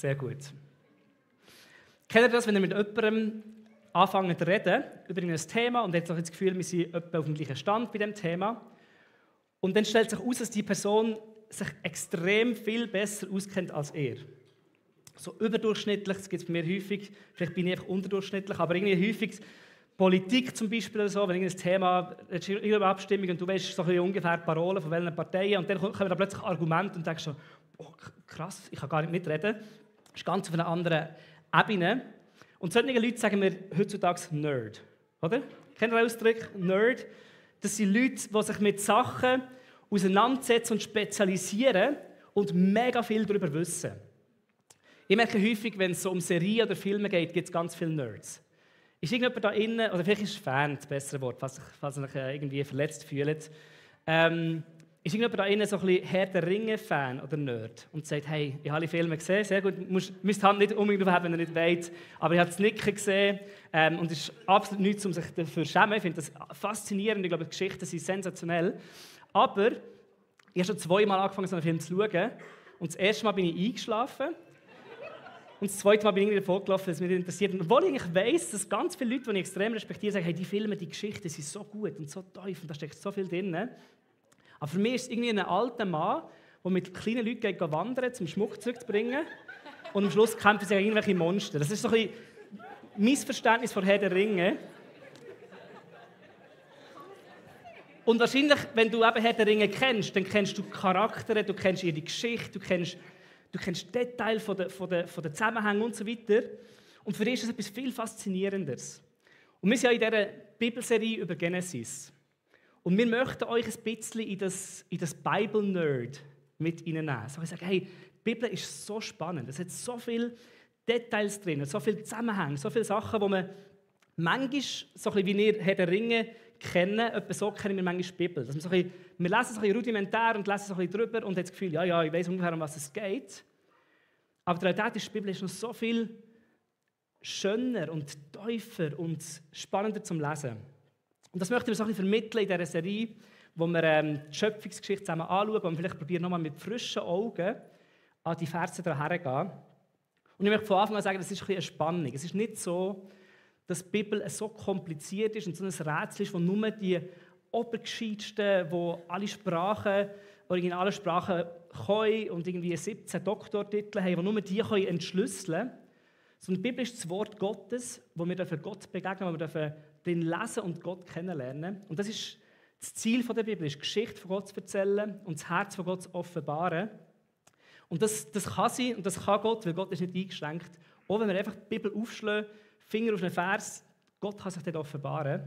Sehr gut. Kennt ihr das, wenn ihr mit jemandem anfangen zu reden über ein Thema und jetzt auch das Gefühl, wir sind etwa auf dem gleichen Stand bei diesem Thema und dann stellt sich heraus, dass die Person sich extrem viel besser auskennt als ihr. So überdurchschnittlich, das gibt es bei mir häufig, vielleicht bin ich einfach unterdurchschnittlich, aber irgendwie häufig Politik zum Beispiel oder so, wenn irgendein Thema, irgendeine Abstimmung und du weißt so ungefähr die Parolen von welchen Parteien und dann kommen da plötzlich Argumente und denkst so, oh, krass, ich kann gar nicht mitreden. Das ist ganz auf einer anderen Ebene. Und solche Leute sagen wir heutzutage Nerd, oder? Kennt ihr den Ausdruck? Nerd? Das sind Leute, die sich mit Sachen auseinandersetzen und spezialisieren und mega viel darüber wissen. Ich merke häufig, wenn es so um Serien oder Filme geht, gibt es ganz viele Nerds. Ist irgendjemand da innen, oder vielleicht ist Fan das bessere Wort, falls ihr euch irgendwie verletzt fühlt, ist irgendjemand da innen so ein bisschen Herr der Ringe-Fan oder Nerd und sagt, hey, ich habe die Filme gesehen, sehr gut, müsst Hand nicht unbedingt aufheben, wenn ihr nicht wollt, aber ich habe das Nicken gesehen und es ist absolut nichts, um sich dafür zu schämen. Ich finde das faszinierend, ich glaube, die Geschichten sind sensationell. Aber ich habe schon 2-mal angefangen, so einen Film zu schauen und das erste Mal bin ich eingeschlafen. Und das zweite Mal bin ich wieder vorgelaufen, dass mich interessiert. Und obwohl ich eigentlich weiss, dass ganz viele Leute, die ich extrem respektiere, sagen, hey, die Filme, die Geschichten sind so gut und so tief und da steckt so viel drin. Aber für mich ist es irgendwie ein alter Mann, der mit kleinen Leuten geht wandern, um Schmuck zurückzubringen. Und am Schluss kämpfen sie gegen irgendwelche Monster. Das ist so ein bisschen Missverständnis von Herr der Ringe. Und wahrscheinlich, wenn du eben Herr der Ringe kennst, dann kennst du die Charaktere, du kennst ihre Geschichte, du kennst Details von den Zusammenhängen und so weiter. Und für dich ist das etwas viel Faszinierendes. Und wir sind ja in dieser Bibelserie über Genesis. Und wir möchten euch ein bisschen in das Bible-Nerd mit reinnehmen. So, ich sage, hey, die Bibel ist so spannend. Es hat so viele Details drin, so viele Zusammenhänge, so viele Sachen, die man manchmal, so ein bisschen wie wir Herr der Ringe kennen, etwa so kennen wir manchmal die Bibel. Dass wir, wir lesen es ein bisschen rudimentär und lesen es ein bisschen drüber und haben das Gefühl, ja, ich weiß ungefähr, um was es geht. Aber die Realität ist, die Bibel ist noch so viel schöner und tiefer und spannender zum Lesen. Und das möchten wir so ein bisschen vermitteln in dieser Serie, wo wir die Schöpfungsgeschichte zusammen anschauen und vielleicht probieren, nochmal mit frischen Augen an die Verse herangehen. Und ich möchte von Anfang an sagen, das ist ein bisschen eine Spannung. Es ist nicht so, dass die Bibel so kompliziert ist und so ein Rätsel ist, wo nur die Obergescheitsten, die alle Sprachen, originale Sprachen können und irgendwie 17 Doktortitel haben, die nur die können entschlüsseln können. Sondern die Bibel ist das Wort Gottes, wo wir Gott begegnen, wo wir drin lesen und Gott kennenlernen. Und das ist das Ziel der Bibel, ist die Geschichte von Gott zu erzählen und das Herz von Gott zu offenbaren. Und das kann sie und das kann Gott, weil Gott ist nicht eingeschränkt. Auch wenn wir einfach die Bibel aufschlagen, Finger auf einen Vers, Gott kann sich dort offenbaren.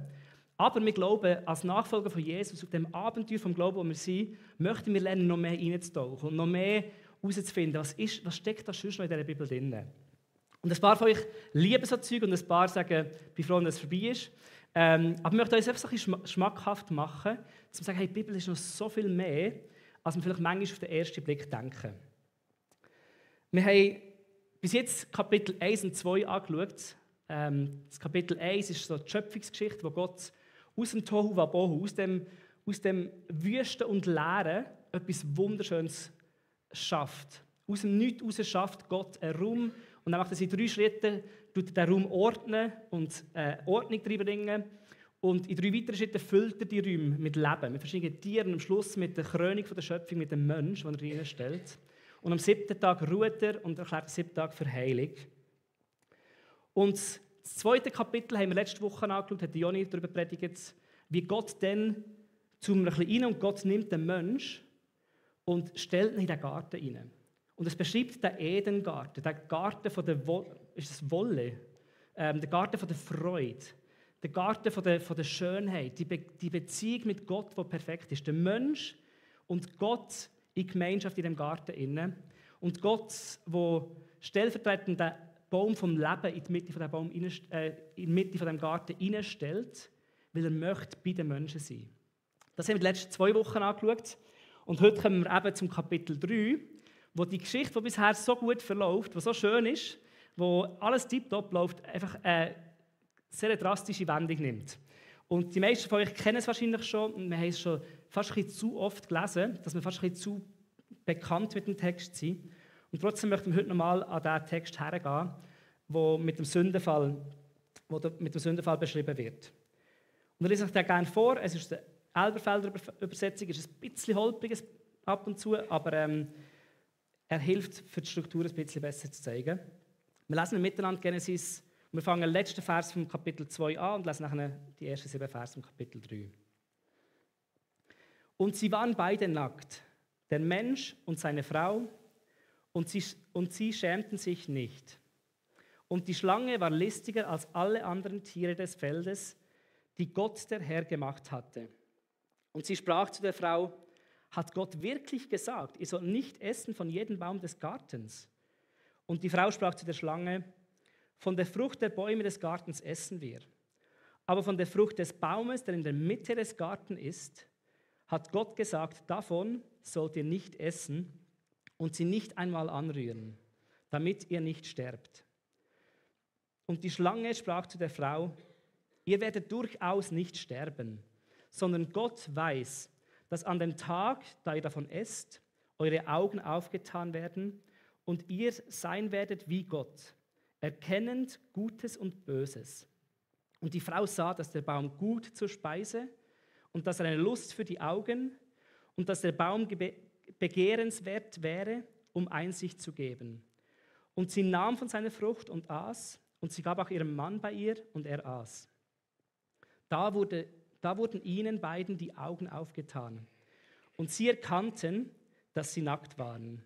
Aber wir glauben, als Nachfolger von Jesus, auf dem Abenteuer vom Glauben, wo wir sind, möchten wir lernen, noch mehr reinzutauchen und noch mehr herauszufinden, was steckt da sonst noch in dieser Bibel drin. Und ein paar von euch lieben so Zeug und ein paar sagen, ich bin froh, dass es vorbei ist. Aber ich möchte uns einfach so ein bisschen schmackhaft machen, um zu sagen, hey, die Bibel ist noch so viel mehr, als wir vielleicht manchmal auf den ersten Blick denken. Wir haben bis jetzt Kapitel 1 und 2 angeschaut. Das Kapitel 1 ist so die Schöpfungsgeschichte, wo Gott aus dem Tohu Wabohu, aus dem Wüsten und Leeren etwas Wunderschönes schafft. Aus dem Nichts heraus schafft Gott einen Raum und dann macht er in 3 Schritten, tut den Raum ordnen und Ordnung reinbringen. Und in 3 weiteren Schritten füllt er die Räume mit Leben, mit verschiedenen Tieren und am Schluss mit der Krönung der Schöpfung, mit dem Menschen, den er reinstellt. Und am 7. Tag ruht er und erklärt den 7. Tag für heilig. Und das 2. Kapitel haben wir letzte Woche angeschaut, hat Joni darüber predigt, wie Gott dann zu einem rein und Gott nimmt den Menschen und stellt ihn in den Garten rein. Und es beschreibt den Edengarten, den Garten von der Wolle, den Garten von der Freude, den Garten von der Schönheit, die Beziehung mit Gott, die perfekt ist. Der Mensch und Gott in Gemeinschaft in dem Garten inne und Gott, der stellvertretend den Baum vom Leben in die Mitte von dem Garten hineinstellt, weil er möchte bei den Menschen sein. Das haben wir die letzten 2 Wochen angeschaut und heute kommen wir eben zum Kapitel 3, wo die Geschichte, die bisher so gut verläuft, die so schön ist, wo alles tiptop läuft, einfach eine sehr drastische Wendung nimmt. Und die meisten von euch kennen es wahrscheinlich schon, und wir haben es schon fast ein bisschen zu oft gelesen, dass wir fast ein bisschen zu bekannt mit dem Text sind. Und trotzdem möchten wir heute nochmal an diesen Text hergehen, wo mit dem Sündenfall beschrieben wird. Und ich lese euch den gerne vor. Es ist eine Elberfelder Übersetzung, ist ein bisschen holprig ab und zu, aber er hilft, für die Struktur ein bisschen besser zu zeigen. Wir lesen miteinander Genesis. Wir fangen den letzten Vers vom Kapitel 2 an und lesen nachher die ersten 7 Verse vom Kapitel 3. Und sie waren beide nackt, der Mensch und seine Frau, und sie schämten sich nicht. Und die Schlange war listiger als alle anderen Tiere des Feldes, die Gott der Herr gemacht hatte. Und sie sprach zu der Frau: Hat Gott wirklich gesagt, ihr sollt nicht essen von jedem Baum des Gartens? Und die Frau sprach zu der Schlange: Von der Frucht der Bäume des Gartens essen wir. Aber von der Frucht des Baumes, der in der Mitte des Gartens ist, hat Gott gesagt, davon sollt ihr nicht essen und sie nicht einmal anrühren, damit ihr nicht sterbt. Und die Schlange sprach zu der Frau: Ihr werdet durchaus nicht sterben, sondern Gott weiß, dass an dem Tag, da ihr davon esst, eure Augen aufgetan werden und ihr sein werdet wie Gott, erkennend Gutes und Böses. Und die Frau sah, dass der Baum gut zur Speise und dass er eine Lust für die Augen und dass der Baum begehrenswert wäre, um Einsicht zu geben. Und sie nahm von seiner Frucht und aß, und sie gab auch ihrem Mann bei ihr, und er aß. Da wurden ihnen beiden die Augen aufgetan, und sie erkannten, dass sie nackt waren.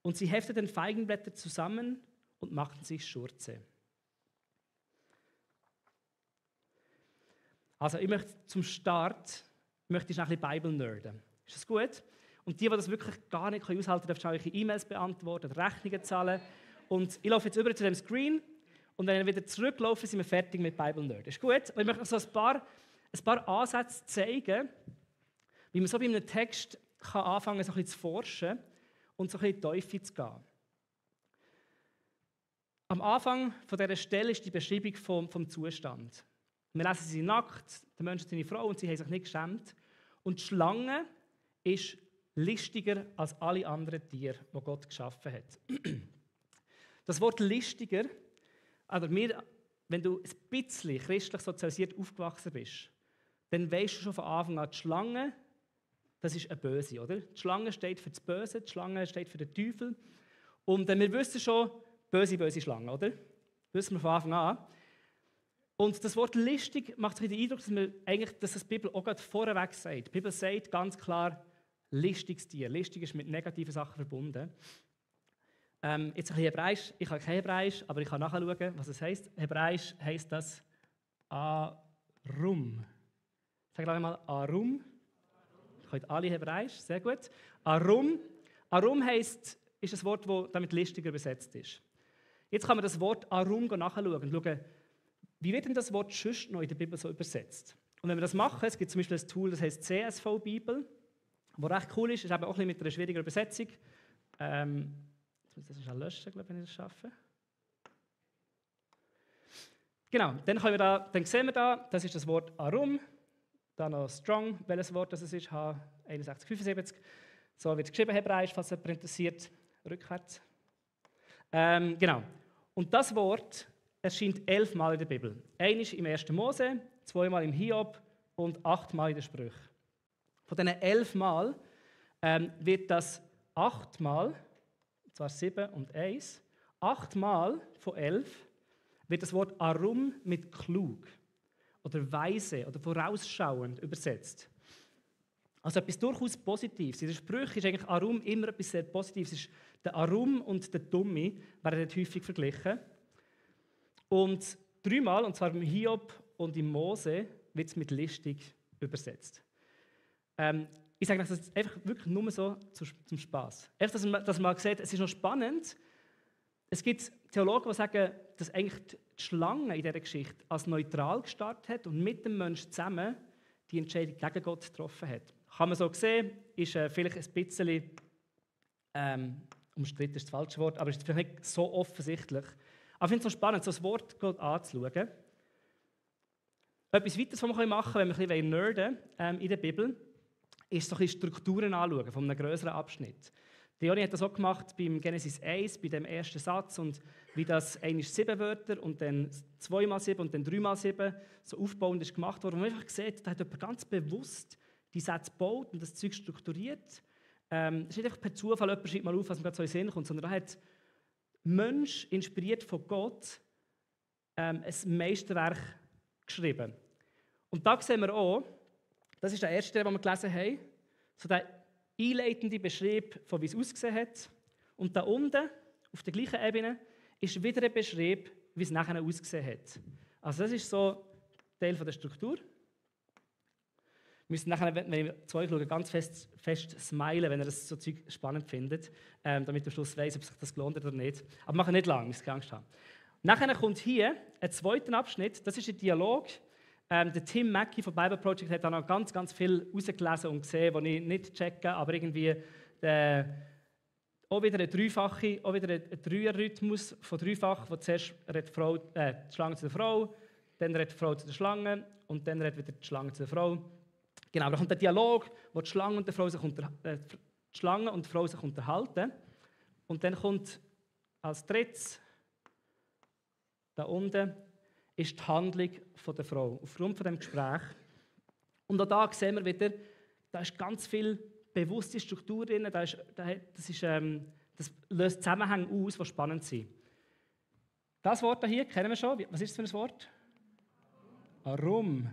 Und sie hefteten Feigenblätter zusammen und machten sich Schurze. Also ich möchte zum Start ein bisschen Bibel nerden. Ist das gut? Und die das wirklich gar nicht aushalten können, dürfen eure E-Mails beantworten, Rechnungen zahlen. Und ich laufe jetzt über zu dem Screen und wenn wir wieder zurücklaufen, sind wir fertig mit Bible Nerd. Ist gut? Und ich möchte euch so ein paar Ansätze zeigen, wie man so bei einem Text kann anfangen, so ein bisschen zu forschen und so ein bisschen in die Tiefe zu gehen. Am Anfang von dieser Stelle ist die Beschreibung vom Zustand. Wir lesen, sie sind nackt, der Mensch ist seine Frau und sie haben sich nicht geschämt. Und die Schlange ist listiger als alle anderen Tiere, die Gott geschaffen hat. Das Wort listiger, also wenn du ein bisschen christlich sozialisiert aufgewachsen bist, dann weißt du schon von Anfang an, die Schlange, das ist eine Böse, oder? Die Schlange steht für das Böse, die Schlange steht für den Teufel. Und wir wissen schon, böse Schlange, oder? Das wissen wir von Anfang an. Und das Wort listig macht den Eindruck, dass das die Bibel auch gerade vorweg sagt. Die Bibel sagt ganz klar, listiges Tier. Listig ist mit negativen Sachen verbunden. Jetzt ein bisschen Hebräisch. Ich habe kein Hebräisch, aber ich kann nachschauen, was es heisst. Hebräisch heisst das Arum. Sag gleich mal Arum. Ihr könnt alle Hebräisch, sehr gut. Arum. Arum ist ein Wort, das damit listiger übersetzt ist. Jetzt kann man das Wort Arum nachschauen und schauen, wie wird denn das Wort sonst noch in der Bibel so übersetzt? Und wenn wir das machen, es gibt zum Beispiel ein Tool, das heißt CSV-Bibel, das recht cool ist, ist eben auch ein bisschen mit einer schwierigen Übersetzung. Jetzt muss ich das schnell löschen, glaube ich, wenn ich das schaffe. Genau, dann sehen wir da, das ist das Wort Arum, dann noch Strong, welches Wort das ist, H6175. So wird es geschrieben, Hebräisch, falls jemand interessiert, rückwärts. Genau, und das Wort erscheint 11 Mal in der Bibel. Einmal im 1. Mose, 2 Mal im Hiob und 8 Mal in den Sprüchen. Von diesen 11 Mal wird das 8 Mal, und zwar 7 und 1, 8 Mal von 11 wird das Wort Arum mit klug oder weise oder vorausschauend übersetzt. Also etwas durchaus Positives. In den Sprüchen ist eigentlich Arum immer etwas sehr Positives. Der Arum und der Dumme werden dort häufig verglichen. Und 3 Mal, und zwar im Hiob und im Mose, wird es mit listig übersetzt. Ich sage das jetzt einfach wirklich nur so zum Spass. Einfach, dass man sieht, es ist noch spannend. Es gibt Theologen, die sagen, dass eigentlich die Schlange in dieser Geschichte als neutral gestartet hat und mit dem Menschen zusammen die Entscheidung gegen Gott getroffen hat. Kann man so sehen, ist vielleicht ein bisschen umstritten, ist das falsche Wort, aber ist vielleicht nicht so offensichtlich. Aber ich finde es so spannend, so das Wort anzuschauen. Etwas weiteres, was wir machen können, wenn wir ein bisschen nerden in der Bibel, ist so ein bisschen Strukturen anschauen von einem größeren Abschnitt. Die Joni hat das auch gemacht beim Genesis 1, bei dem ersten Satz, und wie das einmal 7 Wörter und dann 2x7 und dann 3x7 so aufbauend ist gemacht worden. Und man einfach sieht, da hat jemand ganz bewusst die Sätze gebaut und das Zeug strukturiert. Es ist nicht einfach per Zufall, jemand schreibt mal auf, was mir gerade so in den Sinn kommt, sondern da hat Mensch, inspiriert von Gott, ein Meisterwerk geschrieben. Und da sehen wir auch, das ist der erste, den wir gelesen haben, so der einleitende Beschrieb, von wie es ausgesehen hat. Und da unten, auf der gleichen Ebene, ist wieder ein Beschrieb, wie es nachher ausgesehen hat. Also das ist so Teil der Struktur. Wir müssen nachher, wenn wir zu euch schauen, ganz fest smilen, wenn ihr das so Zeug spannend findet, damit am Schluss weiss, ob sich das gelohnt hat oder nicht. Aber machen nicht lang, müsst ihr keine Angst haben. Nachher kommt hier ein zweiter Abschnitt, das ist ein Dialog. Der Tim Mackey von Bible Project hat da noch ganz, ganz viel herausgelesen und gesehen, was ich nicht checke, aber irgendwie auch wieder eine dreifache, auch wieder ein Dreierrhythmus von dreifach, wo zuerst redet die Schlange zu der Frau, dann redet die Frau zu der Schlange und dann redet wieder die Schlange zu der Frau. Genau, da kommt der Dialog, wo die Schlange und die Frau sich unterhalten. Und dann kommt als drittes da unten ist die Handlung der Frau, aufgrund von dem Gespräch. Und auch da sehen wir wieder, da ist ganz viel bewusste Struktur drin, das löst Zusammenhänge aus, die spannend sind. Das Wort hier kennen wir schon. Was ist das für ein Wort? Arum.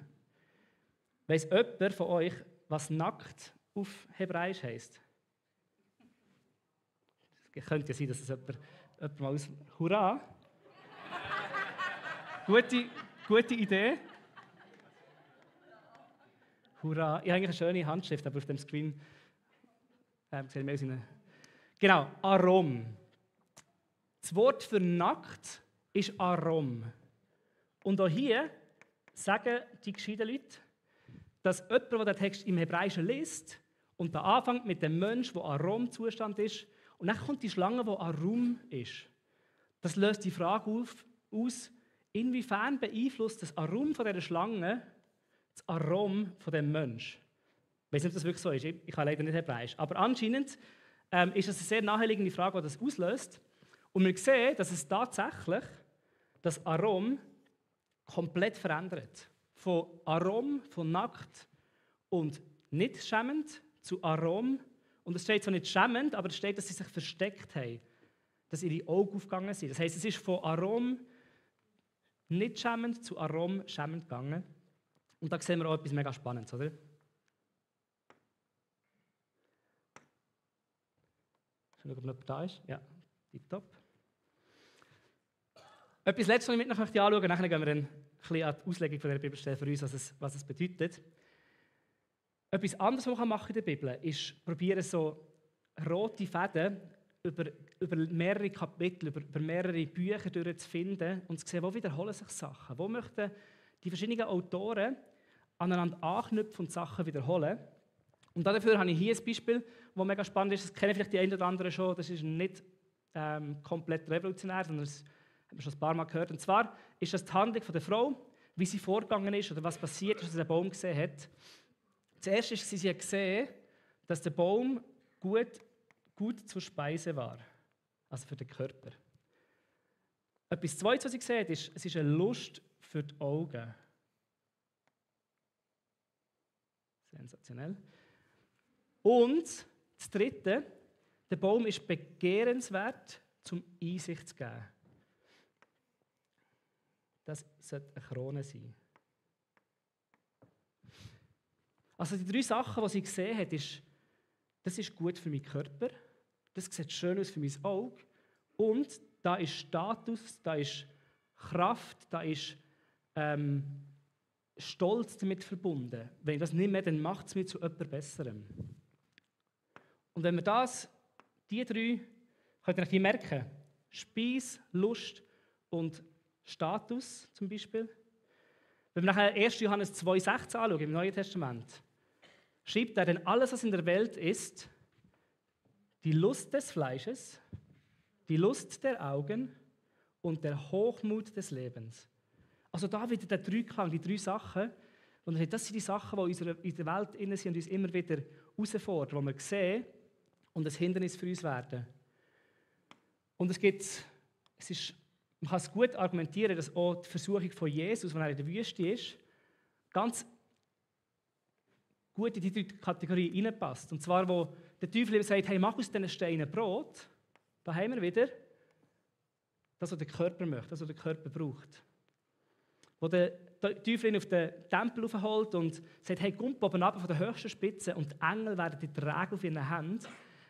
Weiss jemand von euch, was nackt auf Hebräisch heisst? Es könnte ja sein, dass es jemand mal aus... Hurra! Gute Idee. Hurra. Ich habe eigentlich eine schöne Handschrift, aber auf dem Screen sehen wir mehr. Genau, Arom. Das Wort für nackt ist Arom. Und auch hier sagen die gescheiten Leute, dass jemand, der den Text im Hebräischen liest und da anfängt mit dem Mensch, der Arom-Zustand ist, und dann kommt die Schlange, die Arum ist. Das löst die Frage aus, inwiefern beeinflusst das Arum von dieser Schlange das Arom von dem Mensch? Ich weiß nicht, ob das wirklich so ist. Ich kann leider nicht Hebräisch. Aber anscheinend ist das eine sehr naheliegende Frage, die das auslöst. Und wir sehen, dass es tatsächlich das Arom komplett verändert. Von Arom, von nackt und nicht schämend zu Arom. Und es steht so nicht schämend, aber es steht, dass sie sich versteckt haben. Dass ihre Augen aufgegangen sind. Das heisst, es ist von Arom nicht schämend zu Arom schämend gegangen. Und da sehen wir auch etwas mega Spannendes, oder? Schauen, ob noch jemand da ist. Ja, tipptopp. Etwas Letztes, was ich mit noch anschauen möchte, nachher gehen wir dann ein bisschen an die Auslegung von der Bibelstelle für uns, was es bedeutet. Etwas anderes, was man machen kann in der Bibel, ist probieren, so rote Fäden über mehrere Kapitel, über mehrere Bücher durchzufinden und zu sehen, wo wiederholen sich Sachen. Wo möchten die verschiedenen Autoren aneinander anknüpfen und Sachen wiederholen. Und dafür habe ich hier ein Beispiel, das mega spannend ist. Das kennen vielleicht die einen oder anderen schon. Das ist nicht komplett revolutionär, sondern das haben wir schon ein paar Mal gehört. Und zwar ist das die Handlung der Frau, wie sie vorgegangen ist oder was passiert ist, als sie den Baum gesehen hat. Zuerst ist sie gesehen, dass der Baum gut zur Speise war, also für den Körper. Etwas Zweites, was sie gesehen hat, ist, es ist eine Lust für die Augen. Sensationell. Und das Dritte, der Baum ist begehrenswert, zum Einsicht zu geben. Das sollte eine Krone sein. Also die 3 Sachen, die sie gesehen hat, ist, das ist gut für meinen Körper, das sieht schön aus für mein Auge und da ist Status, da ist Kraft, da ist Stolz damit verbunden. Wenn ich das nicht mehr, dann macht es mich zu etwas Besserem. Und wenn wir die 3, könnt ihr euch die merken, Speis, Lust und Status zum Beispiel. Wenn wir nachher 1. Johannes 2,16 anschauen, im Neuen Testament, schreibt er, denn alles, was in der Welt ist, die Lust des Fleisches, die Lust der Augen und der Hochmut des Lebens. Also da wieder der Dreiklang, die 3 Sachen. Und das sind die Sachen, die in der Welt innen sind und uns immer wieder herausfordern, wo wir sehen, und ein Hindernis für uns werden. Und man kann es gut argumentieren, dass auch die Versuchung von Jesus, wenn er in der Wüste ist, ganz gut in die 3 Kategorien hineinpasst. Und zwar, wo der Teufel ihm sagt, hey, mach aus diesen Steinen Brot, da haben wir wieder das, was der Körper möchte, das, was der Körper braucht. Wo der Teufel ihn auf den Tempel hochholt und sagt, hey, komm oben runter von der höchsten Spitze und die Engel werden dich tragen auf ihren Händen.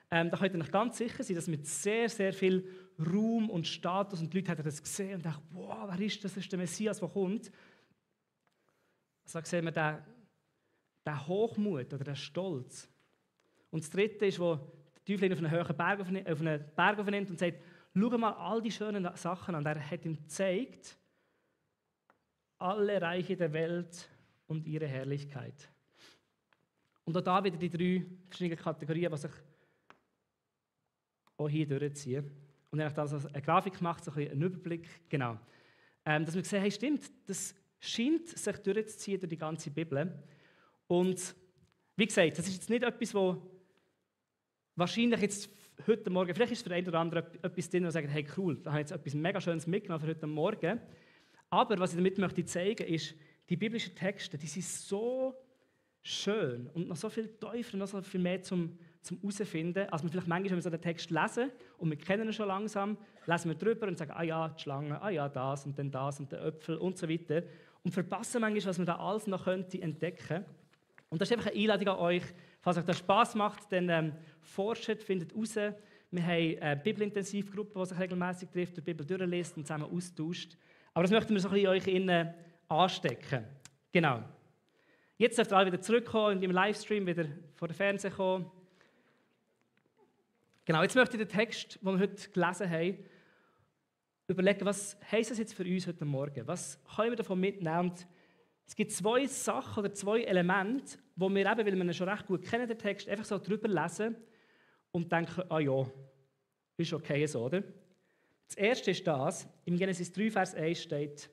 Da könnt ihr euch ganz sicher sein, dass mit sehr, sehr viel Ruhm und Status und die Leute haben das gesehen und dachten, wow, wer ist das? Das ist der Messias, der kommt. So sehen wir den Hochmut oder den Stolz. Und das Dritte ist, wo der Teufel ihn auf einen Berg aufnimmt und sagt, schau mal all die schönen Sachen an. Er hat ihm gezeigt, alle Reiche der Welt und ihre Herrlichkeit. Und auch da wieder die 3 verschiedenen Kategorien, die sich auch hier durchziehen. Und ich habe also eine Grafik gemacht, so ein bisschen einen Überblick. Genau. Dass wir sehen, hey, stimmt, das scheint sich durchzuziehen durch die ganze Bibel. Und wie gesagt, das ist jetzt nicht etwas, wo wahrscheinlich jetzt heute Morgen, vielleicht ist für den einen oder anderen etwas drin, wo sagt, hey cool, da habe ich jetzt etwas mega Schönes mitgenommen für heute Morgen. Aber was ich damit möchte zeigen, ist, die biblischen Texte, die sind so schön und noch so viel tiefer und noch so viel mehr zum herausfinden, als wir vielleicht manchmal, wenn wir so den Text lesen und wir kennen ihn schon langsam, lesen wir drüber und sagen, ah ja, die Schlange, ah ja, das und der Äpfel und so weiter und verpassen manchmal, was man da alles noch entdecken könnte. Und das ist einfach eine Einladung an euch, falls euch das Spass macht, dann forscht, findet raus. Wir haben eine Bibelintensivgruppe, die sich regelmäßig trifft, die Bibel durchliest und zusammen austauscht. Aber das möchten wir so ein bisschen euch innen anstecken. Genau. Jetzt dürft ihr alle wieder zurückkommen und im Livestream wieder vor den Fernseher kommen. Genau, jetzt möchte ich den Text, den wir heute gelesen haben, überlegen, was heisst das jetzt für uns heute Morgen? Was können wir davon mitnehmen? Und es gibt 2 Sachen oder 2 Elemente, wo wir eben, weil wir ihn schon recht gut kennen, den Text, einfach so drüber lesen und denken, ah ja, ist okay so, oder? Das erste ist das, im Genesis 3, Vers 1 steht,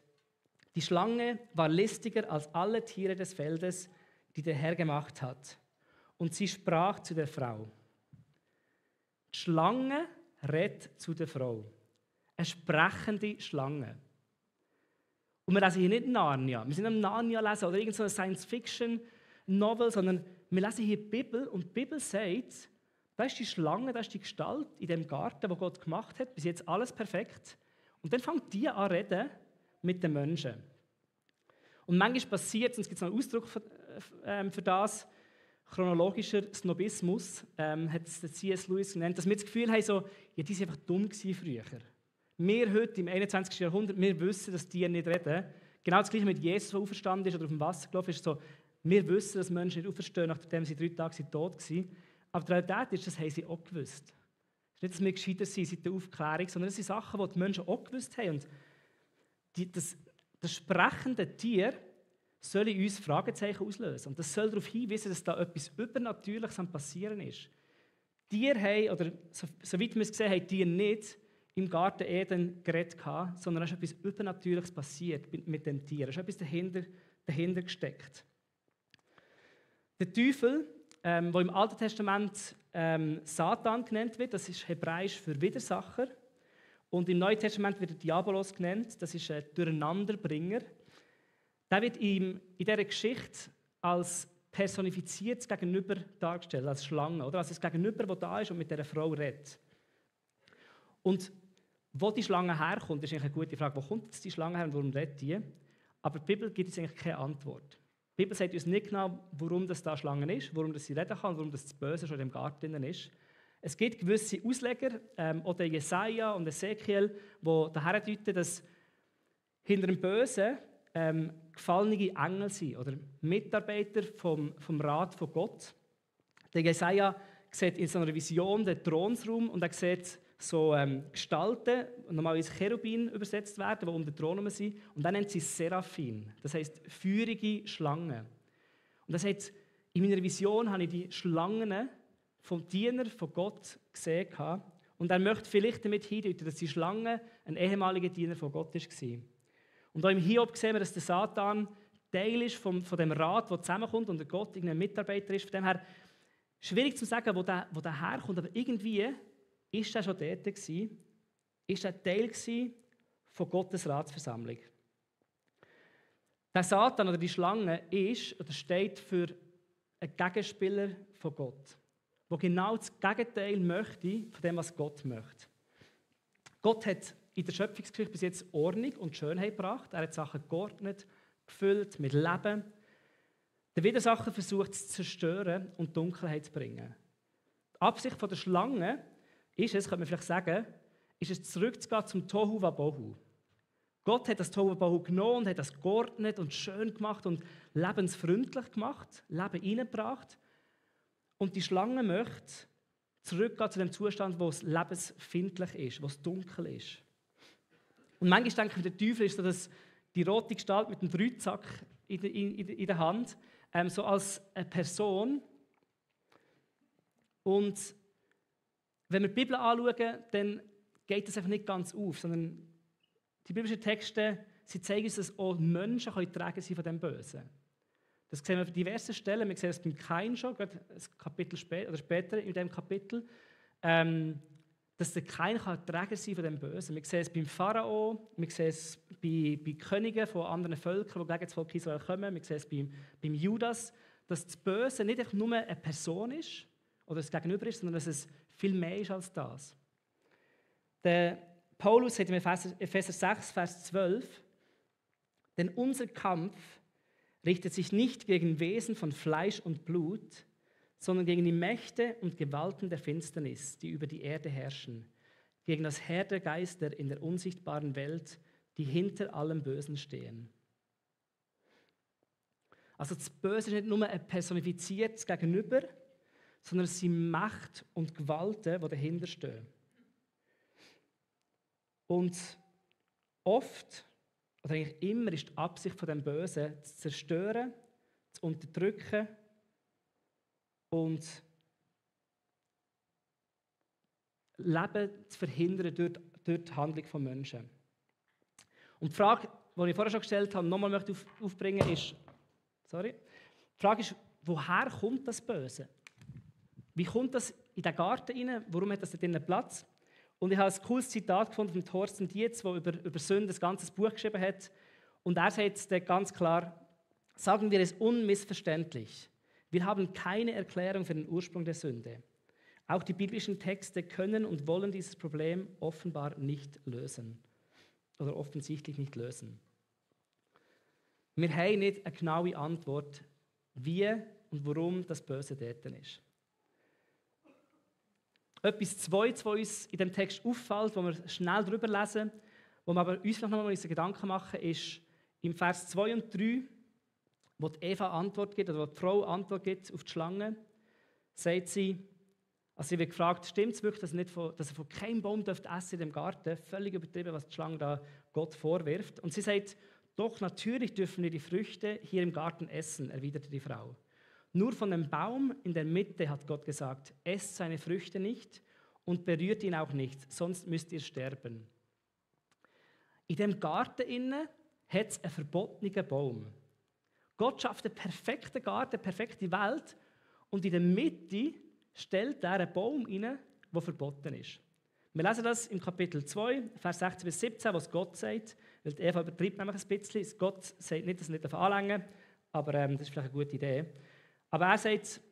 die Schlange war listiger als alle Tiere des Feldes, die der Herr gemacht hat. Und sie sprach zu der Frau. Die Schlange redet zu der Frau. Eine sprechende Schlange. Und wir lesen hier nicht Narnia. Wir sind am Narnia lesen oder irgendeine Science-Fiction-Novel, sondern wir lesen hier die Bibel und die Bibel sagt, da ist die Schlange, da ist die Gestalt in dem Garten, wo Gott gemacht hat, bis jetzt alles perfekt. Und dann fängt die an reden mit den Menschen. Und manchmal passiert es, und es gibt noch einen Ausdruck für das, chronologischer Snobismus, hat es der C.S. Lewis genannt, dass wir das Gefühl haben, so, ja, die waren einfach dumm früher. Wir heute im 21. Jahrhundert, wir wissen, dass die nicht reden. Genau das Gleiche mit Jesus, der auferstanden ist oder auf dem Wasser gelaufen ist. So, wir wissen, dass Menschen nicht auferstehen, nachdem sie 3 Tage tot waren. Aber die Realität ist, das haben sie auch gewusst. Es ist nicht, dass wir gescheiter sind seit der Aufklärung, sondern es sind Sachen, die die Menschen auch gewusst haben. Und das sprechende Tier soll in uns Fragezeichen auslösen. Und das soll darauf hinweisen, dass da etwas Übernatürliches am Passieren ist. Tiere haben, oder soweit wir es gesehen haben, Tiere nicht im Garten Eden geredet, sondern es ist etwas Übernatürliches passiert mit dem Tier. Es ist etwas dahinter gesteckt. Der Teufel, der im Alten Testament Satan genannt wird, das ist hebräisch für Widersacher. Und im Neuen Testament wird er Diabolos genannt, das ist ein Durcheinanderbringer. Der wird in dieser Geschichte als personifiziertes Gegenüber dargestellt, als Schlange, oder? Also das Gegenüber, das da ist und mit dieser Frau redet. Und wo die Schlange herkommt, ist eigentlich eine gute Frage. Wo kommt jetzt die Schlange her und warum redet die? Aber die Bibel gibt uns eigentlich keine Antwort. Die Bibel sagt uns nicht genau, warum das da Schlange ist, warum das sie reden kann, warum das Böse schon im Garten ist. Es gibt gewisse Ausleger, oder Jesaja und Ezekiel, die daher deuten, dass hinter dem Bösen gefallene Engel sind oder Mitarbeiter vom Rat von Gott. Der Jesaja sieht in so einer Vision den Thronraum und er sieht so Gestalten, die normalerweise Cherubin übersetzt werden, die um den Thron herum sind. Und dann nennt sie Seraphim, das heisst feurige Schlangen. Und das heißt, in meiner Vision habe ich die Schlangen vom Diener von Gott gesehen. Und er möchte vielleicht damit hindeuten, dass die Schlange ein ehemaliger Diener von Gott war. Und auch im Hiob sehen wir, dass der Satan Teil ist von dem Rat, der zusammenkommt und der Gott irgendein Mitarbeiter ist. Von dem her Schwierig zu sagen, wo der herkommt, aber irgendwie ist er schon dort gewesen, ist er Teil gewesen von Gottes Ratsversammlung. Der Satan oder die Schlange ist oder steht für einen Gegenspieler von Gott, der genau das Gegenteil möchte von dem, was Gott möchte. Gott hat in der Schöpfungsgeschichte bis jetzt Ordnung und Schönheit gebracht. Er hat Sachen geordnet, gefüllt mit Leben. Der Widersacher versucht es zu zerstören und Dunkelheit zu bringen. Die Absicht der Schlange ist es, könnte man vielleicht sagen, ist es zurückzugehen zum Tohu Wabohu. Gott hat das Tohu Wabohu genommen und hat das geordnet und schön gemacht und lebensfreundlich gemacht, Leben reingebracht. Und die Schlange möchte zurückgehen zu dem Zustand, wo es lebensfindlich ist, wo es dunkel ist. Und manchmal denke ich, der Teufel ist so, dass die rote Gestalt mit dem Dreizack in der Hand, so als eine Person. Und wenn wir die Bibel anschauen, dann geht das einfach nicht ganz auf, sondern die biblischen Texte, sie zeigen uns, dass auch Menschen tragen sind von dem Bösen. Das sehen wir auf diversen Stellen. Wir sehen es beim Kain schon, gerade ein Kapitel später in diesem Kapitel, dass der Kain Träger sein von dem Bösen. Wir sehen es beim Pharao, wir sehen es bei Königen von anderen Völkern, die gegen das Volk Israel kommen. Wir sehen es beim Judas, dass das Böse nicht einfach nur eine Person ist oder das Gegenüber ist, sondern dass es viel mehr ist als das. Der Paulus sagt in Epheser 6, Vers 12, denn unser Kampf richtet sich nicht gegen Wesen von Fleisch und Blut, sondern gegen die Mächte und Gewalten der Finsternis, die über die Erde herrschen, gegen das Heer der Geister in der unsichtbaren Welt, die hinter allem Bösen stehen. Also das Böse ist nicht nur ein personifiziertes Gegenüber, sondern es sind Macht und Gewalten, die dahinter stehen. Und oft, oder eigentlich immer, ist die Absicht von dem Bösen zu zerstören, zu unterdrücken und Leben zu verhindern durch die Handlung von Menschen. Und die Frage, die ich vorher schon gestellt habe, nochmal möchte aufbringen, ist, die Frage ist, woher kommt das Böse? Wie kommt das in den Garten rein? Warum hat das da drinnen Platz? Und ich habe ein cooles Zitat gefunden von Thorsten Dietz, der über Sünde ein ganzes Buch geschrieben hat. Und er sagt ganz klar, sagen wir es unmissverständlich. Wir haben keine Erklärung für den Ursprung der Sünde. Auch die biblischen Texte können und wollen dieses Problem offenbar nicht lösen. Oder offensichtlich nicht lösen. Wir haben nicht eine genaue Antwort, wie und warum das Böse dort ist. Etwas Zweites, was uns in dem Text auffällt, wo wir schnell drüber lesen, wo wir aber uns noch einmal Gedanken machen, ist im Vers 2 und 3, wo die Eva Antwort gibt, oder wo die Frau Antwort gibt auf die Schlange, sagt sie, also sie wird gefragt, stimmt es wirklich, dass er von keinem Baum essen darf in dem Garten? Völlig übertrieben, was die Schlange da Gott vorwirft. Und sie sagt, doch, natürlich dürfen wir die Früchte hier im Garten essen, erwiderte die Frau. Nur von dem Baum in der Mitte hat Gott gesagt, esst seine Früchte nicht und berührt ihn auch nicht, sonst müsst ihr sterben. In dem Garten innen hat es einen verbotenen Baum. Gott schafft einen perfekten Garten, eine perfekte Welt und in der Mitte stellt er einen Baum rein, der verboten ist. Wir lesen das im Kapitel 2, Vers 16 bis 17, was Gott sagt, weil Eva übertreibt nämlich ein bisschen. Gott sagt nicht, dass er nicht anlängen darf, aber das ist vielleicht eine gute Idee. Aber er sagt,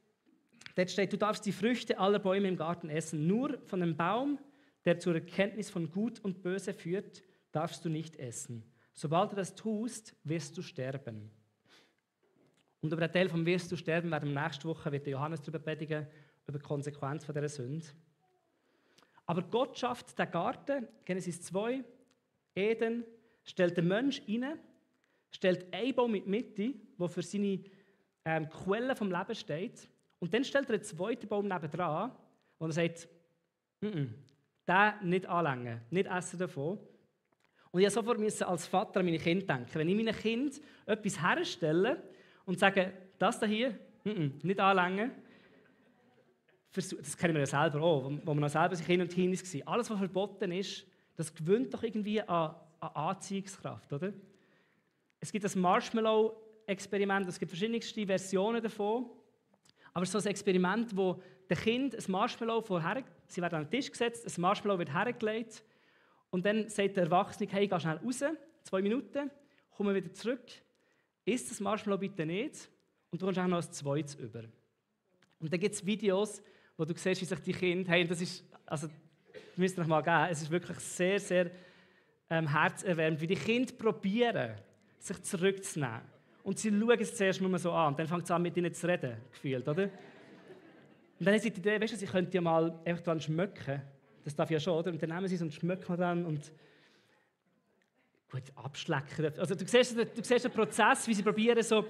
dort steht, du darfst die Früchte aller Bäume im Garten essen, nur von dem Baum, der zur Erkenntnis von Gut und Böse führt, darfst du nicht essen. Sobald du das tust, wirst du sterben. Und über den Teil von wirst du sterben werden wir nächste Woche, wird Johannes darüber predigen, über die Konsequenz von dieser Sünde. Aber Gott schafft den Garten, Genesis 2, Eden, stellt den Menschen rein, stellt einen Baum in die Mitte, der für seine Quelle vom Leben steht. Und dann stellt er einen zweiten Baum nebendran, wo er sagt, den nicht anlängen, nicht essen davon. Und ich musste sofort als Vater an meine Kinder denken. Wenn ich meinen Kind etwas herstelle und sage, das hier, nicht anlängen, das kennen wir ja selber auch, wo man noch selber sich hin und hin war. Alles, was verboten ist, das gewöhnt doch irgendwie an Anziehungskraft, oder? Es gibt das Marshmallow-Experiment, es gibt verschiedenste Versionen davon. Aber so ein Experiment, wo der Kind ein Marshmallow sie werden an den Tisch gesetzt, ein Marshmallow wird hergelegt und dann sagt der Erwachsene, hey, geh schnell raus, 2 Minuten, komm wieder zurück, isst das Marshmallow bitte nicht und du kommst auch noch ein zweites über. Und dann gibt es Videos, wo du siehst, wie sich die Kinder, hey, das ist, also, das müsst ihr euch mal geben, es ist wirklich sehr, sehr herzerwärmend, wie die Kinder probieren, sich zurückzunehmen. Und sie schauen es zuerst nur so an und dann fängt es an, mit ihnen zu reden, gefühlt, oder? Und dann haben sie die Idee, weißt du, sie könnten ja mal einfach dran schmecken. Das darf ja schon, oder? Und dann nehmen sie es und schmecken dran und gut, abschlecken. Also du siehst den Prozess, wie sie probieren, so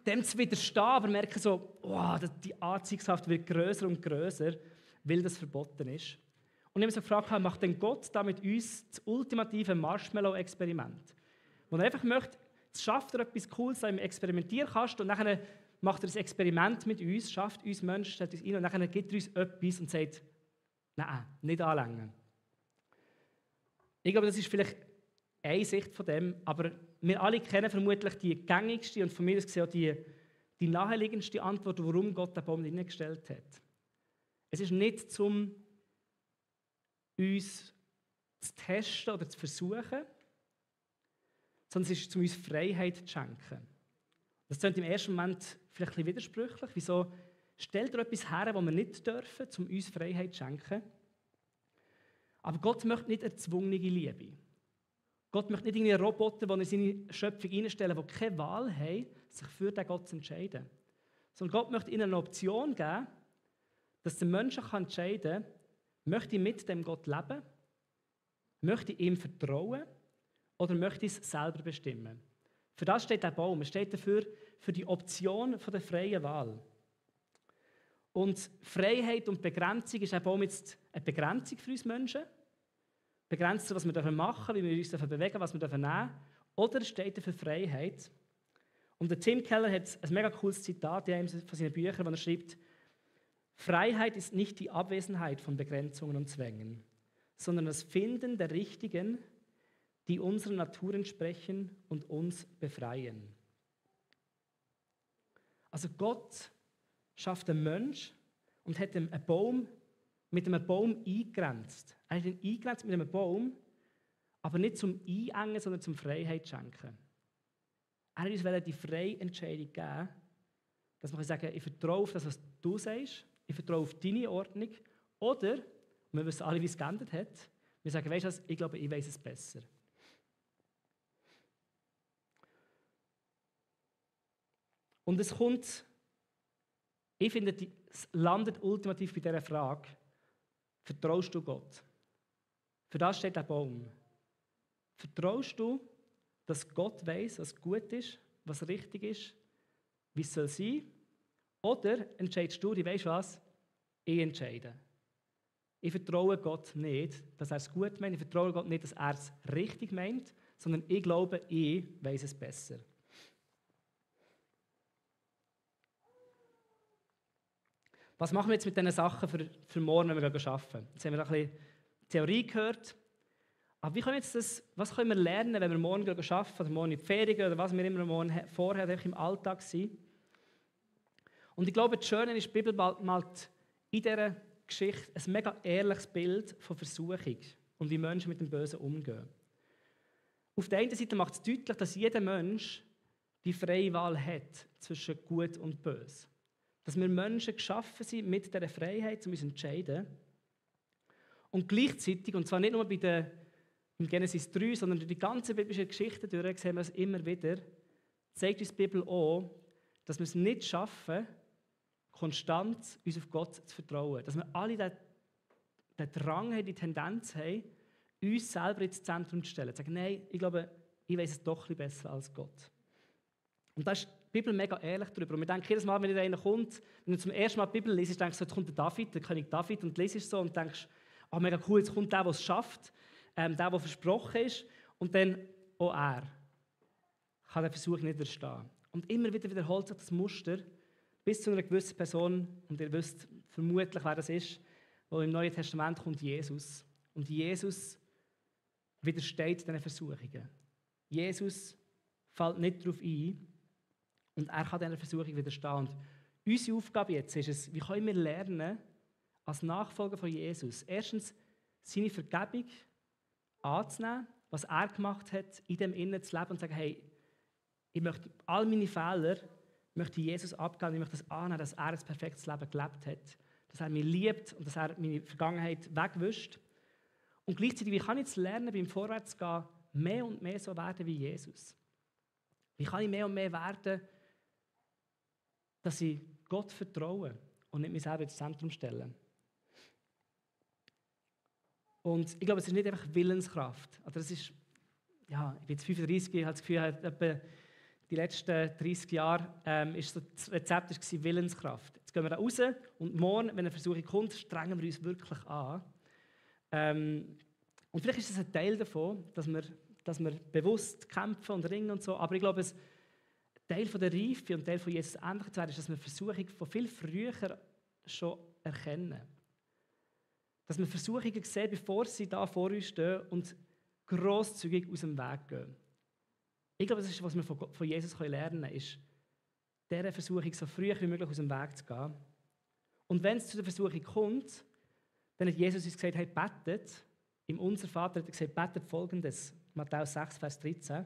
dem zu widerstehen, aber merken so, oh, die Anziehungskraft wird größer und größer, weil das verboten ist. Und ich habe mich so gefragt, macht denn Gott da mit uns das ultimative Marshmallow-Experiment? Wo er einfach möchte, es schafft er etwas Cooles im Experimentierkasten und dann macht er das Experiment mit uns, schafft uns Menschen, stellt uns ein und dann gibt er uns etwas und sagt, nein, nicht anlängen. Ich glaube, das ist vielleicht eine Sicht von dem, aber wir alle kennen vermutlich die gängigste und von mir aus gesehen auch die naheliegendste Antwort, warum Gott den Baum hineingestellt hat. Es ist nicht, um uns zu testen oder zu versuchen, sondern es ist, um uns Freiheit zu schenken. Das klingt im ersten Moment vielleicht ein bisschen widersprüchlich. Wieso stellt er etwas her, was wir nicht dürfen, um uns Freiheit zu schenken? Aber Gott möchte nicht erzwungene Liebe. Gott möchte nicht irgendwie Roboter, die in seine Schöpfung einstellen, die keine Wahl haben, sich für den Gott zu entscheiden. Sondern Gott möchte ihnen eine Option geben, dass der Mensch entscheiden kann, möchte ich mit dem Gott leben, möchte ich ihm vertrauen oder möchte ich es selber bestimmen. Für das steht der Baum. Er steht dafür für die Option der freien Wahl. Und Freiheit und Begrenzung ist ein Baum jetzt eine Begrenzung für uns Menschen. Begrenzt, was wir machen dürfen, wie wir uns bewegen dürfen, was wir nehmen dürfen. Oder steht er für Freiheit. Und der Tim Keller hat ein mega cooles Zitat in einem von seinen Büchern, wo er schreibt, Freiheit ist nicht die Abwesenheit von Begrenzungen und Zwängen, sondern das Finden der Richtigen, die unserer Natur entsprechen und uns befreien. Also Gott schafft einen Mensch und hat ihm einen Baum mit einem Baum eingegrenzt. Er hat ihn eingegrenzt mit einem Baum, aber nicht zum Einengen, sondern zum Freiheit schenken. Er hat uns die freie Entscheidung geben, dass wir sagen, ich vertraue auf das, was du sagst, ich vertraue auf deine Ordnung, oder, wir wissen alle, wie es geändert hat, wir sagen, weißt du was, ich glaube, ich weiß es besser. Und es kommt, ich finde, es landet ultimativ bei dieser Frage, vertraust du Gott? Für das steht der Baum. Vertraust du, dass Gott weiß, was gut ist, was richtig ist, wie es soll sein? Oder entscheidest du, weißt du was? Ich entscheide. Ich vertraue Gott nicht, dass er es gut meint. Ich vertraue Gott nicht, dass er es richtig meint, sondern ich glaube, ich weiß es besser. Was machen wir jetzt mit diesen Sachen für morgen, wenn wir arbeiten? Jetzt haben wir ein bisschen Theorie gehört. Aber was können wir lernen, wenn wir morgen arbeiten oder morgen in die Ferien gehen oder was wir immer morgen vorher im Alltag sind? Und ich glaube, das Schöne ist, die Bibel malt in dieser Geschichte ein mega ehrliches Bild von Versuchung und wie Menschen mit dem Bösen umgehen. Auf der einen Seite macht es deutlich, dass jeder Mensch die freie Wahl hat zwischen Gut und Böse. Dass wir Menschen geschaffen sind mit dieser Freiheit, um uns zu entscheiden. Und gleichzeitig, und zwar nicht nur im Genesis 3, sondern durch die ganze biblische Geschichte durch, sehen wir es immer wieder, zeigt uns die Bibel auch, dass wir es nicht schaffen, konstant uns auf Gott zu vertrauen. Dass wir alle den Drang haben, die Tendenz haben, uns selber ins Zentrum zu stellen. Zu sagen, nein, ich glaube, ich weiß es doch ein bisschen besser als Gott. Und da ist die Bibel mega ehrlich darüber. Und wir denken jedes Mal, wenn einer kommt, wenn du zum ersten Mal die Bibel liest, denkst du, jetzt kommt der David, der König David, und liest so und denkst, mega cool, jetzt kommt der es schafft, der versprochen ist, und dann auch er kann den Versuch nicht widerstehen. Und immer wieder wiederholt sich das Muster bis zu einer gewissen Person, und ihr wisst vermutlich, wer das ist, wo im Neuen Testament kommt Jesus. Und Jesus widersteht diesen Versuchungen. Jesus fällt nicht darauf ein und er kann dieser Versuchung widerstehen. Und Unsere Aufgabe jetzt ist es, wie können wir lernen, als Nachfolger von Jesus, erstens seine Vergebung anzunehmen, was er gemacht hat, in dem Innen zu leben und zu sagen, hey, ich möchte all meine Fehler, möchte Jesus abgeben, ich möchte das annehmen, dass er ein perfektes Leben gelebt hat, dass er mich liebt und dass er meine Vergangenheit wegwischt. Und gleichzeitig, wie kann ich jetzt lernen, beim Vorwärtsgehen, mehr und mehr so werden wie Jesus? Wie kann ich mehr und mehr werden, dass ich Gott vertraue und nicht mich selber ins Zentrum stelle? Und ich glaube, es ist nicht einfach Willenskraft. Also das ist, ja, ich bin jetzt 35, ich habe das Gefühl, etwa die letzten 30 Jahre ist so das Rezept war Willenskraft. Jetzt gehen wir da raus und morgen, wenn eine Versuchung kommt, strengen wir uns wirklich an. Und vielleicht ist es ein Teil davon, dass wir bewusst kämpfen und ringen und so, aber ich glaube, ein Teil von der Reife und Teil von Jesus ähnlich zu werden, ist, dass wir Versuchungen von viel früher schon erkennen. Dass wir Versuchungen sehen, bevor sie da vor uns stehen und grosszügig aus dem Weg gehen. Ich glaube, das ist, was wir von Jesus lernen können, ist, dieser Versuchung so früh wie möglich aus dem Weg zu gehen. Und wenn es zu der Versuchung kommt, dann hat Jesus uns gesagt, hey, betet. Im Unser Vater hat er gesagt, betet Folgendes. Matthäus 6, Vers 13.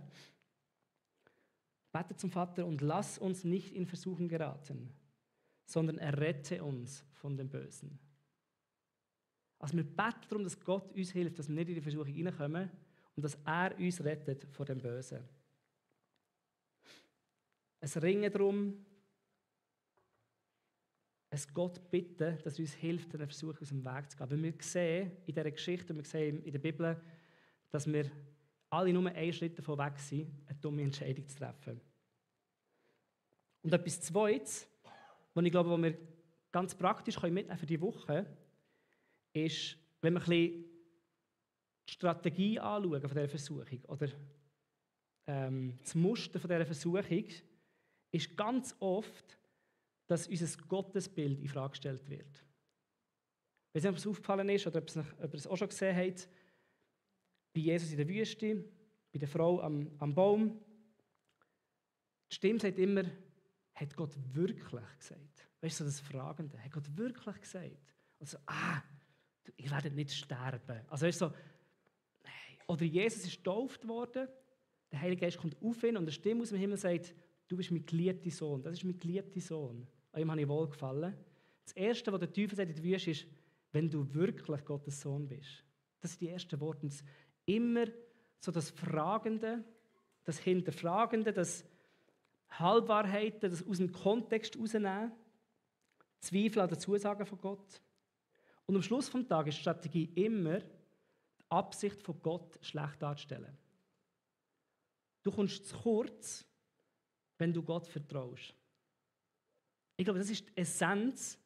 Betet zum Vater und lass uns nicht in Versuchung geraten, sondern errette uns von dem Bösen. Also wir beten darum, dass Gott uns hilft, dass wir nicht in die Versuchung hineinkommen und dass er uns rettet von dem Bösen. Es ringen darum, es Gott bitten, dass er uns hilft, den Versuch aus dem Weg zu gehen. Weil wir sehen in dieser Geschichte, und wir sehen in der Bibel, dass wir alle nur einen Schritt davon weg sind, eine dumme Entscheidung zu treffen. Und etwas Zweites, was ich glaube, was wir ganz praktisch mitnehmen für diese Woche, ist, wenn wir ein bisschen die Strategie anschauen von dieser Versuchung oder das Muster von dieser Versuchung, ist ganz oft, dass unser Gottesbild in Frage gestellt wird. Ich weiß nicht, ob es aufgefallen ist oder ob ihr es auch schon gesehen habt, bei Jesus in der Wüste, bei der Frau am Baum. Die Stimme sagt immer, hat Gott wirklich gesagt? Weißt du, so das Fragende, hat Gott wirklich gesagt? Und so, ihr werdet nicht sterben. Also weißt du, so, nein. Oder Jesus ist getauft worden, der Heilige Geist kommt auf ihn und eine Stimme aus dem Himmel sagt, du bist mein geliebter Sohn, das ist mein geliebter Sohn. An ihm habe ich wohlgefallen. Das Erste, was der Teufel sagt in der Wüste, ist, wenn du wirklich Gottes Sohn bist. Das sind die ersten Worte. Und immer so das Fragende, das Hinterfragende, das Halbwahrheiten, das aus dem Kontext herausnehmen, Zweifel an den Zusagen von Gott. Und am Schluss des Tages ist die Strategie immer, die Absicht von Gott schlecht darzustellen. Du kommst zu kurz, wenn du Gott vertraust. Ich glaube, das ist die Essenz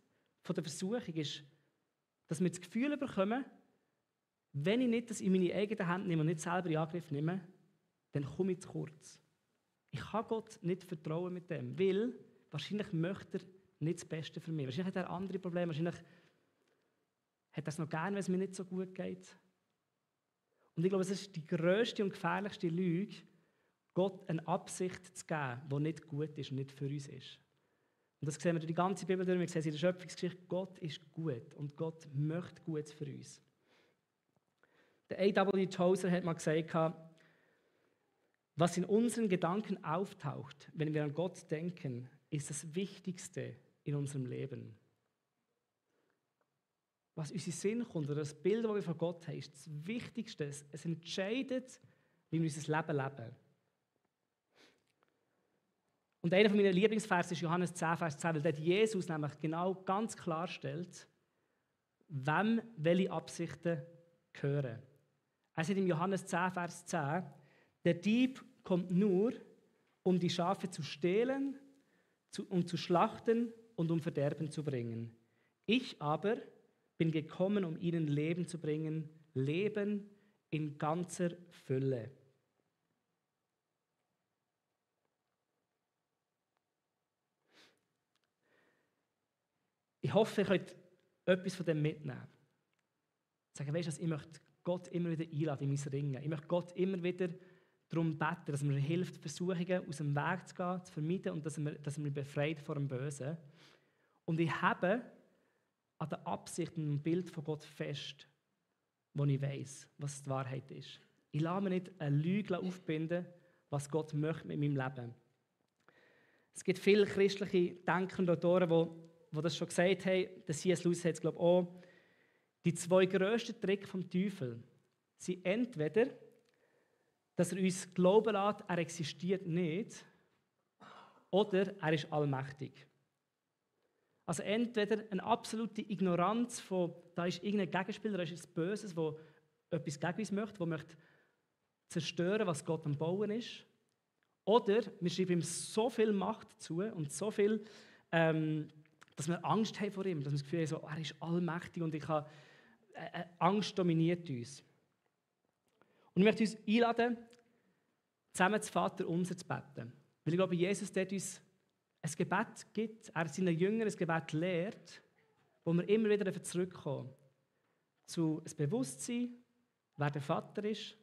der Versuchung, ist, dass wir das Gefühl bekommen, wenn ich nicht das in meine eigenen Hände nehme und nicht selber in Angriff nehme, dann komme ich zu kurz. Ich kann Gott nicht vertrauen mit dem, weil wahrscheinlich möchte er nicht das Beste für mich. Wahrscheinlich hat er andere Probleme, wahrscheinlich hat er es noch gern, wenn es mir nicht so gut geht. Und ich glaube, es ist die grösste und gefährlichste Lüge, Gott eine Absicht zu geben, die nicht gut ist und nicht für uns ist. Und das sehen wir durch die ganze Bibel durch. Wir sehen in der Schöpfungsgeschichte, Gott ist gut und Gott möchte Gutes für uns. Der A.W. Tozer hat mal gesagt, was in unseren Gedanken auftaucht, wenn wir an Gott denken, ist das Wichtigste in unserem Leben. Was uns in den Sinn kommt, oder das Bild, das wir von Gott haben, ist das Wichtigste. Es entscheidet, wie wir unser Leben leben. Und einer meiner Lieblingsverse ist Johannes 10, Vers 10, weil dort Jesus nämlich genau ganz klar stellt, wem welche Absichten gehören. Er sagt im Johannes 10, Vers 10, der Dieb kommt nur, um die Schafe zu stehlen, um zu schlachten und um Verderben zu bringen. Ich aber bin gekommen, um ihnen Leben zu bringen, Leben in ganzer Fülle. Ich hoffe, ihr könnt etwas von dem mitnehmen. Sagen, weißt du, ich möchte Gott immer wieder einladen in mein Ringen. Ich möchte Gott immer wieder darum beten, dass er mir hilft, Versuchungen aus dem Weg zu gehen, zu vermeiden und dass er mich befreit vor dem Bösen. Und ich habe an der Absicht und dem Bild von Gott fest, wo ich weiss, was die Wahrheit ist. Ich lasse mir nicht eine Lüge aufbinden, was Gott möchte mit meinem Leben. Es gibt viele christliche Denker und Autoren, die das schon gesagt haben. Der C.S. Lewis hat es, glaube ich, auch. Die zwei grössten Tricks vom Teufel sind entweder, dass er uns glauben lässt, er existiert nicht, oder er ist allmächtig. Also entweder eine absolute Ignoranz von, da ist irgendein Gegenspieler, da ist etwas Böses, das etwas gegen uns möchte, das möchte zerstören, was Gott am Bauen ist. Oder wir schreiben ihm so viel Macht zu und so viel, dass wir Angst haben vor ihm, dass wir das Gefühl haben, so, er ist allmächtig und Angst dominiert uns. Und ich möchte uns einladen, zusammen zu Vater unser zu beten. Weil ich glaube, Jesus dort uns ein Gebet gibt, er seinen Jüngern ein Gebet lehrt, wo wir immer wieder zurückkommen zu einem Bewusstsein, wer der Vater ist,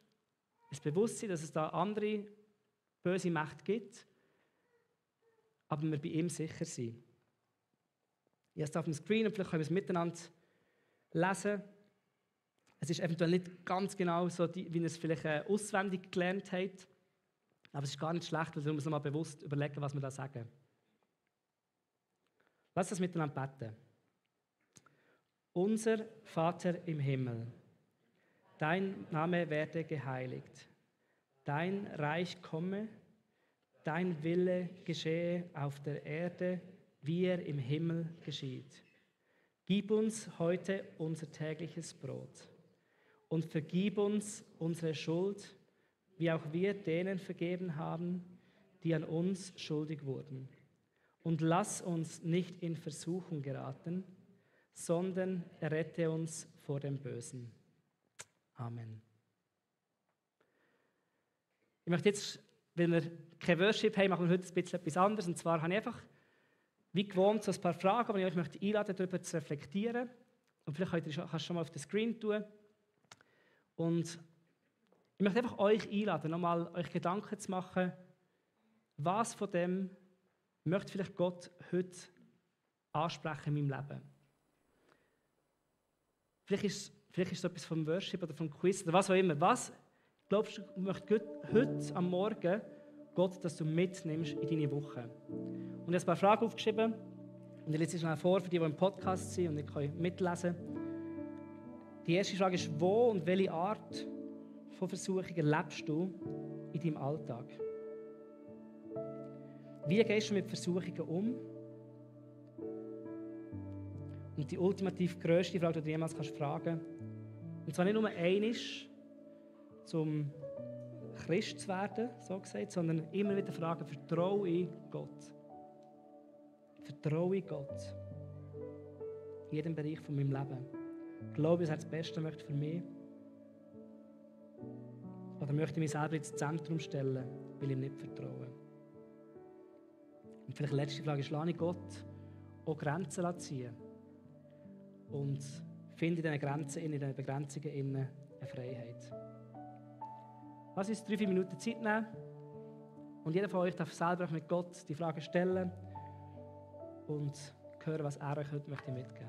ein Bewusstsein, dass es da andere böse Mächte gibt, aber wir bei ihm sicher sind. Jetzt auf dem Screen und vielleicht können wir es miteinander lesen. Es ist eventuell nicht ganz genau so, wie ihr es vielleicht auswendig gelernt habt, aber es ist gar nicht schlecht, weil wir uns nochmal bewusst überlegen, was wir da sagen. Lass uns miteinander beten. Unser Vater im Himmel, dein Name werde geheiligt, dein Reich komme, dein Wille geschehe auf der Erde, wie er im Himmel geschieht. Gib uns heute unser tägliches Brot und vergib uns unsere Schuld, wie auch wir denen vergeben haben, die an uns schuldig wurden. Und lass uns nicht in Versuchung geraten, sondern errette uns vor dem Bösen. Amen. Ich möchte jetzt, weil wir kein Worship haben, machen wir heute ein bisschen etwas anderes. Und zwar habe ich einfach, wie gewohnt, so ein paar Fragen, die ich euch möchte einladen, darüber zu reflektieren. Und vielleicht kannst du schon mal auf den Screen tun. Und ich möchte einfach euch einladen, nochmal euch Gedanken zu machen, was von dem möchte vielleicht Gott heute ansprechen in meinem Leben. Vielleicht ist es etwas vom Worship oder vom Quiz oder was auch immer. Was glaubst du, möchte Gott heute am Morgen Gott, dass du mitnimmst in deine Woche? Und ich habe ein paar Fragen aufgeschrieben und ich lese sie schnell vor für die im Podcast sind und ich kann mitlesen. Die erste Frage ist, wo und welche Art von Versuchungen lebst du in deinem Alltag? Wie gehst du mit Versuchungen um? Und die ultimativ grösste Frage, die du jemals fragen kannst, und zwar nicht nur einmal, zum Christ zu werden, so gesagt, sondern immer wieder fragen, vertraue ich Gott? Vertraue ich Gott? In jedem Bereich von meinem Leben. Glaube ich, dass er das Beste möchte für mich? Oder möchte ich mich selber ins Zentrum stellen, weil ich ihm nicht vertraue? Und vielleicht die letzte Frage ist, lasse ich Gott auch Grenzen ziehen? Und finde in diesen Grenzen, in diesen Begrenzungen eine Freiheit. Lass uns 3-4 Minuten Zeit nehmen. Und jeder von euch darf selber mit Gott die Frage stellen und hören, was er euch heute mitgeben möchte.